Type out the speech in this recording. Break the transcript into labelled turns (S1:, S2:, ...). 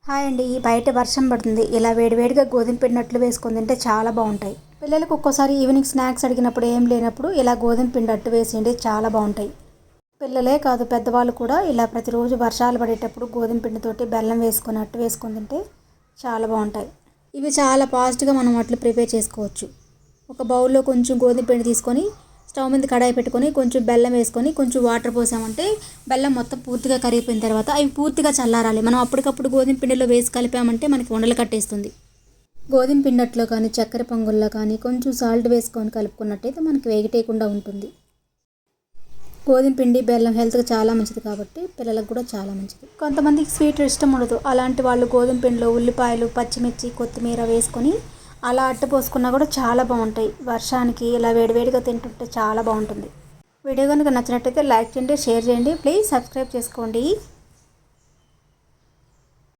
S1: Hi అండి. బయట వర్షం పడుతుంది. ఇలా వేడివేడిగా గోధుమ పిండి అట్లు వేసుకొని తింటే చాలా బాగుంటాయి. పిల్లలకు ఒక్కోసారి ఈవినింగ్ స్నాక్స్ అడిగినప్పుడు ఏం లేనప్పుడు ఇలా గోధుమ పిండి అట్టు వేసేయండి, చాలా బాగుంటాయి. పిల్లలే కాదు, పెద్దవాళ్ళు కూడా ఇలా ప్రతిరోజు వర్షాలు పడేటప్పుడు గోధుమ పిండితోటి బెల్లం వేసుకొని అట్టు వేసుకొని తింటే చాలా బాగుంటాయి. ఇవి చాలా ఫాస్ట్గా మనం అట్లు ప్రిపేర్ చేసుకోవచ్చు. ఒక బౌల్లో కొంచెం గోధుమ పిండి తీసుకొని స్టవ్ మీద కడాయి పెట్టుకొని కొంచెం బెల్లం వేసుకొని కొంచెం వాటర్ పోసామంటే బెల్లం మొత్తం పూర్తిగా కరిగిపోయిన తర్వాత అవి పూర్తిగా చల్లారాలి. మనం అప్పటికప్పుడు గోధుమ పిండిలో వేసి కలిపామంటే మనకి ఉండలు కట్టేస్తుంది. గోధుమ పిండట్లో కానీ చక్కెర పొంగుల్లో కానీ కొంచెం సాల్ట్ వేసుకొని కలుపుకున్నట్టయితే మనకి వేగిటేయకుండా ఉంటుంది. గోధుమ పిండి బెల్లం హెల్త్కి చాలా మంచిది కాబట్టి పిల్లలకు కూడా చాలా మంచిది. కొంతమందికి స్వీట్ ఇష్టం ఉండదు. అలాంటి వాళ్ళు గోధుమ పిండిలో ఉల్లిపాయలు, పచ్చిమిర్చి, కొత్తిమీర వేసుకొని అలా అట్టు పోసుకున్నా కూడా చాలా బాగుంటాయి. వర్షానికి ఇలా వేడివేడిగా తింటుంటే చాలా బాగుంటుంది. వీడియో కనుక నచ్చినట్టయితే లైక్ చేయండి, షేర్ చేయండి, ప్లీజ్ సబ్స్క్రైబ్ చేసుకోండి.